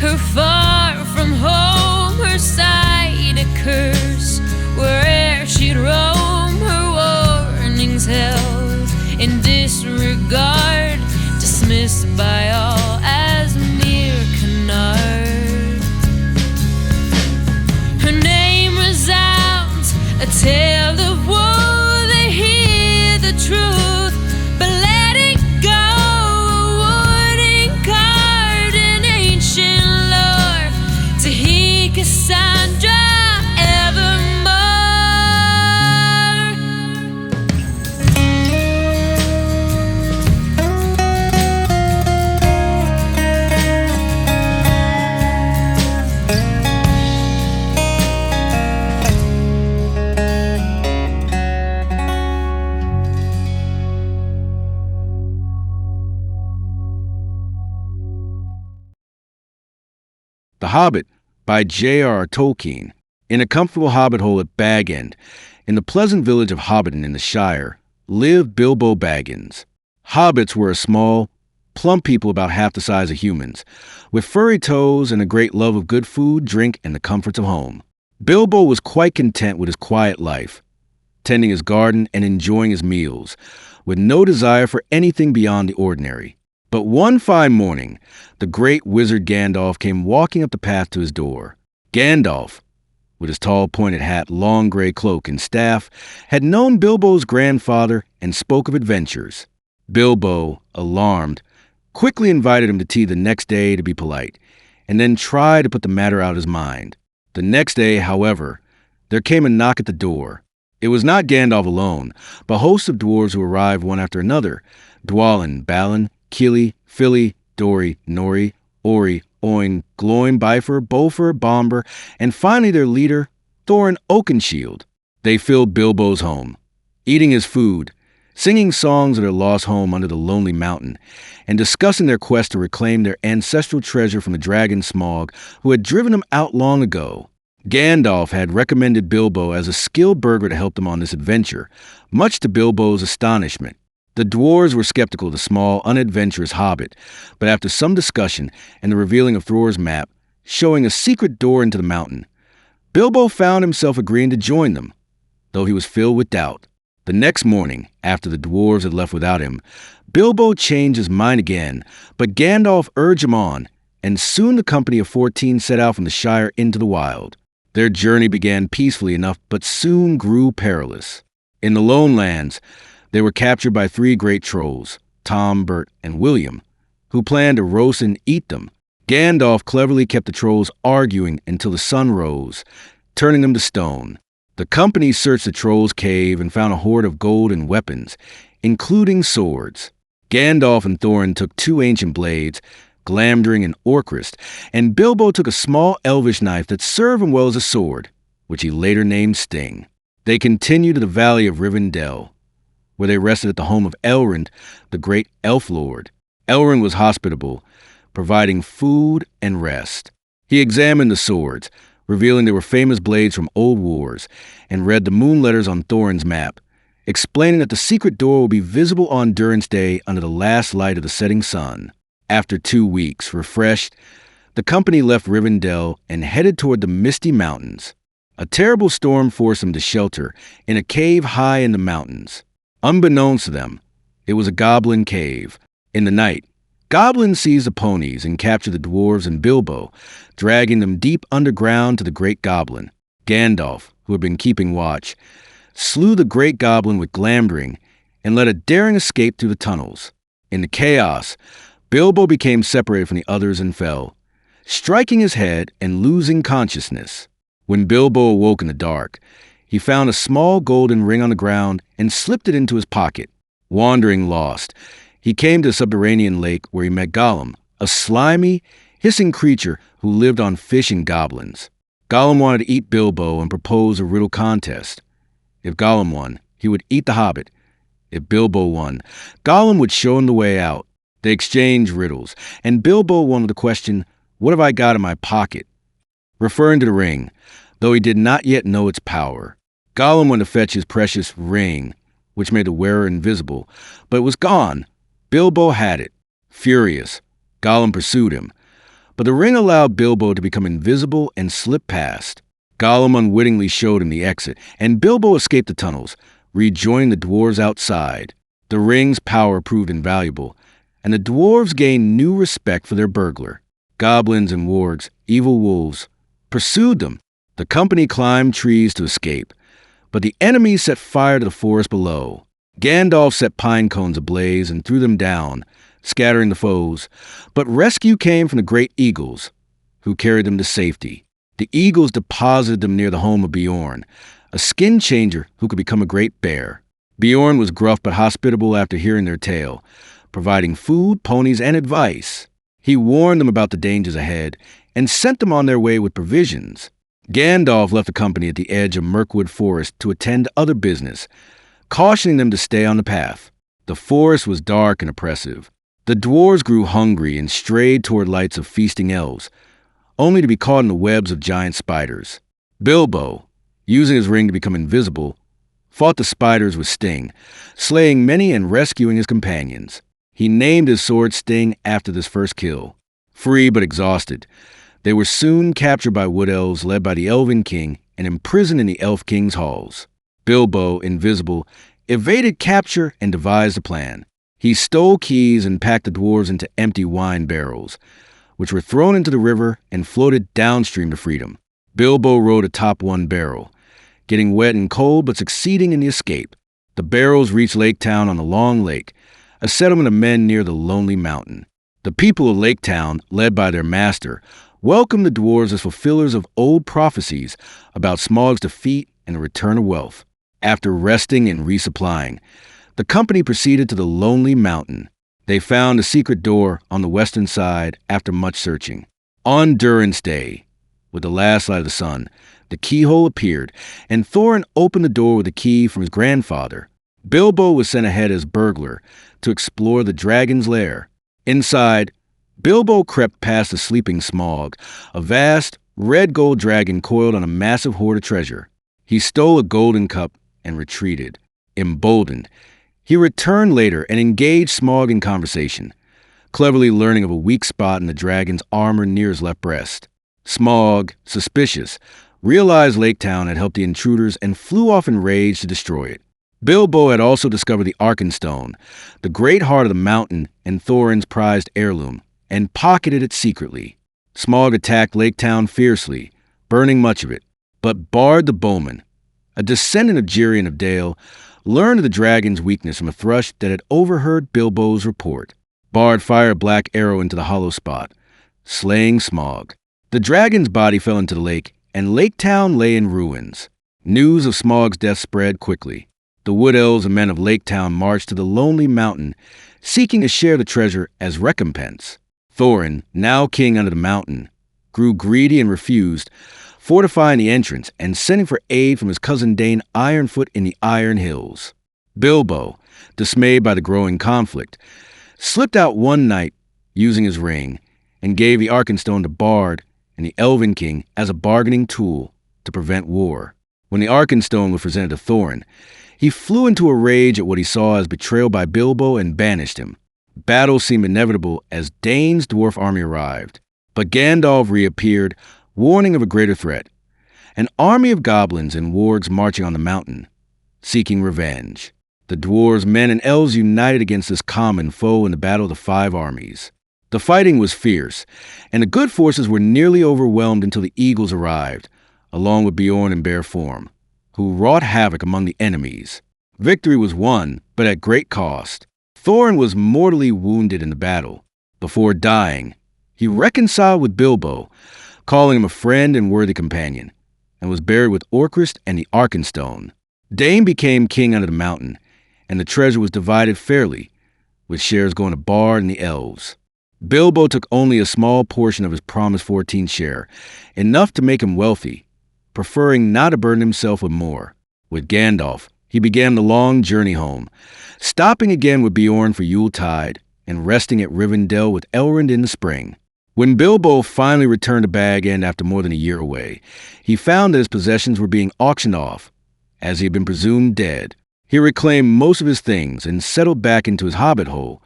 Her far from home, her sight a curse. Where'er she'd roam, her warnings held in disregard, dismissed by all as mere canard. Her name resounds, a tale of woe. They hear the truth, but let it go. A warning card in ancient lore to heed Cassandra evermore. The Hobbit by J.R.R. Tolkien. In a comfortable hobbit hole at Bag End, in the pleasant village of Hobbiton in the Shire, lived Bilbo Baggins. Hobbits were a small, plump people about half the size of humans, with furry toes and a great love of good food, drink, and the comforts of home. Bilbo was quite content with his quiet life, tending his garden and enjoying his meals, with no desire for anything beyond the ordinary. But one fine morning, the great wizard Gandalf came walking up the path to his door. Gandalf, with his tall pointed hat, long gray cloak, and staff, had known Bilbo's grandfather and spoke of adventures. Bilbo, alarmed, quickly invited him to tea the next day to be polite, and then tried to put the matter out of his mind. The next day, however, there came a knock at the door. It was not Gandalf alone, but hosts of dwarves who arrived one after another: Dwalin, Balin, Kili, Fili, Dori, Nori, Ori, Oin, Gloin, Bifur, Bolfur, Bomber, and finally their leader, Thorin Oakenshield. They filled Bilbo's home, eating his food, singing songs of their lost home under the lonely mountain, and discussing their quest to reclaim their ancestral treasure from the dragon Smaug, who had driven them out long ago. Gandalf had recommended Bilbo as a skilled burglar to help them on this adventure, much to Bilbo's astonishment. The dwarves were skeptical of the small, unadventurous hobbit, but after some discussion and the revealing of Thror's map, showing a secret door into the mountain, Bilbo found himself agreeing to join them, though he was filled with doubt. The next morning, after the dwarves had left without him, Bilbo changed his mind again, but Gandalf urged him on, and soon the company of 14 set out from the Shire into the wild. Their journey began peacefully enough, but soon grew perilous. In the Lone Lands, they were captured by 3 great trolls, Tom, Bert, and William, who planned to roast and eat them. Gandalf cleverly kept the trolls arguing until the sun rose, turning them to stone. The company searched the trolls' cave and found a hoard of gold and weapons, including swords. Gandalf and Thorin took 2 ancient blades, Glamdring and Orcrist, and Bilbo took a small elvish knife that served him well as a sword, which he later named Sting. They continued to the valley of Rivendell, where they rested at the home of Elrond, the great elf lord. Elrond was hospitable, providing food and rest. He examined the swords, revealing they were famous blades from old wars, and read the moon letters on Thorin's map, explaining that the secret door will be visible on Durin's Day under the last light of the setting sun. After 2 weeks, refreshed, the company left Rivendell and headed toward the Misty Mountains. A terrible storm forced them to shelter in a cave high in the mountains. Unbeknownst to them, it was a goblin cave. In the night, goblins seized the ponies and captured the dwarves and Bilbo, dragging them deep underground to the great goblin. Gandalf, who had been keeping watch, slew the great goblin with Glamdring and led a daring escape through the tunnels. In the chaos, Bilbo became separated from the others and fell, striking his head and losing consciousness. When Bilbo awoke in the dark, he found a small golden ring on the ground and slipped it into his pocket. Wandering lost, he came to a subterranean lake where he met Gollum, a slimy, hissing creature who lived on fish and goblins. Gollum wanted to eat Bilbo and proposed a riddle contest. If Gollum won, he would eat the hobbit. If Bilbo won, Gollum would show him the way out. They exchanged riddles, and Bilbo wanted the question, "What have I got in my pocket?" referring to the ring, though he did not yet know its power. Gollum went to fetch his precious ring, which made the wearer invisible, but it was gone. Bilbo had it. Furious, Gollum pursued him, But the ring allowed Bilbo to become invisible and slip past. Gollum unwittingly showed him the exit, and Bilbo escaped the tunnels, rejoining the dwarves outside. The ring's power proved invaluable, and the dwarves gained new respect for their burglar. Goblins and wargs, evil wolves, pursued them. The company climbed trees to escape, but the enemies set fire to the forest below. Gandalf set pine cones ablaze and threw them down, scattering the foes, but rescue came from the great eagles, who carried them to safety. The eagles deposited them near the home of Beorn, a skin changer who could become a great bear. Beorn was gruff but hospitable after hearing their tale, providing food, ponies, and advice. He warned them about the dangers ahead and sent them on their way with provisions. Gandalf left the company at the edge of Mirkwood Forest to attend to other business, cautioning them to stay on the path. The forest was dark and oppressive. The dwarves grew hungry and strayed toward lights of feasting elves, only to be caught in the webs of giant spiders. Bilbo, using his ring to become invisible, fought the spiders with Sting, slaying many and rescuing his companions. He named his sword Sting after this first kill. Free but exhausted, they were soon captured by wood elves led by the Elven King and imprisoned in the Elf King's halls. Bilbo, invisible, evaded capture and devised a plan. He stole keys and packed the dwarves into empty wine barrels, which were thrown into the river and floated downstream to freedom. Bilbo rowed atop one barrel, getting wet and cold but succeeding in the escape. The barrels reached Lake Town on the Long Lake, a settlement of men near the Lonely Mountain. The people of Lake Town, led by their master, welcomed the dwarves as fulfillers of old prophecies about Smaug's defeat and the return of wealth. After resting and resupplying, the company proceeded to the Lonely Mountain. They found a secret door on the western side after much searching. On Durin's Day, with the last light of the sun, the keyhole appeared, and Thorin opened the door with a key from his grandfather. Bilbo was sent ahead as burglar to explore the dragon's lair. Inside, Bilbo crept past the sleeping Smaug, a vast, red-gold dragon coiled on a massive hoard of treasure. He stole a golden cup and retreated. Emboldened, he returned later and engaged Smaug in conversation, cleverly learning of a weak spot in the dragon's armor near his left breast. Smaug, suspicious, realized Lake Town had helped the intruders and flew off in rage to destroy it. Bilbo had also discovered the Arkenstone, the great heart of the mountain and Thorin's prized heirloom, and pocketed it secretly. Smaug attacked Lake Town fiercely, burning much of it, but Bard the Bowman, a descendant of Girion of Dale, learned of the dragon's weakness from a thrush that had overheard Bilbo's report. Bard fired a black arrow into the hollow spot, slaying Smaug. The dragon's body fell into the lake, and Lake Town lay in ruins. News of Smaug's death spread quickly. The wood elves and men of Lake Town marched to the Lonely Mountain, seeking to share the treasure as recompense. Thorin, now king under the mountain, grew greedy and refused, fortifying the entrance and sending for aid from his cousin Dane Ironfoot in the Iron Hills. Bilbo, dismayed by the growing conflict, slipped out one night using his ring and gave the Arkenstone to Bard and the Elven King as a bargaining tool to prevent war. When the Arkenstone was presented to Thorin, he flew into a rage at what he saw as betrayal by Bilbo and banished him. Battle seemed inevitable as Dane's dwarf army arrived, but Gandalf reappeared, warning of a greater threat, an army of goblins and wargs marching on the mountain, seeking revenge. The dwarves, men, and elves united against this common foe in the Battle of the Five Armies. The fighting was fierce, and the good forces were nearly overwhelmed until the eagles arrived, along with Beorn in bare form, who wrought havoc among the enemies. Victory was won, but at great cost. Thorin was mortally wounded in the battle. Before dying, he reconciled with Bilbo, calling him a friend and worthy companion, and was buried with Orcrist and the Arkenstone. Dane became king under the mountain, and the treasure was divided fairly, with shares going to Bard and the elves. Bilbo took only a small portion of his promised 14th share, enough to make him wealthy, preferring not to burden himself with more. With Gandalf, he began the long journey home, stopping again with Beorn for Yuletide and resting at Rivendell with Elrond in the spring. When Bilbo finally returned to Bag End after more than a year away, he found that his possessions were being auctioned off, as he had been presumed dead. He reclaimed most of his things and settled back into his hobbit hole,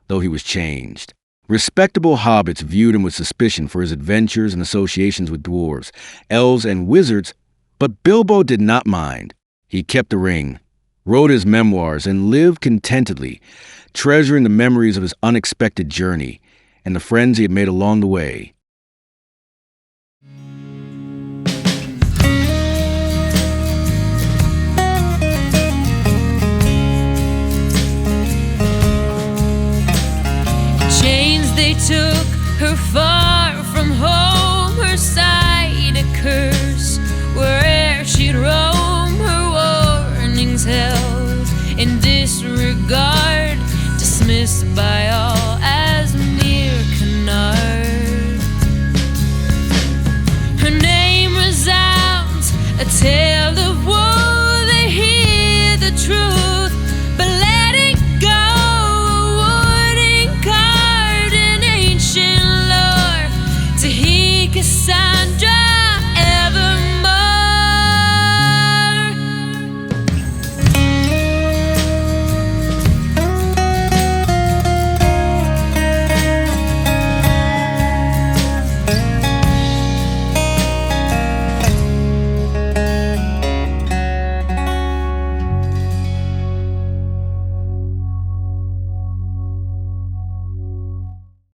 though he was changed. Respectable hobbits viewed him with suspicion for his adventures and associations with dwarves, elves, and wizards, but Bilbo did not mind. He kept the ring, wrote his memoirs, and lived contentedly, treasuring the memories of his unexpected journey and the friends he had made along the way.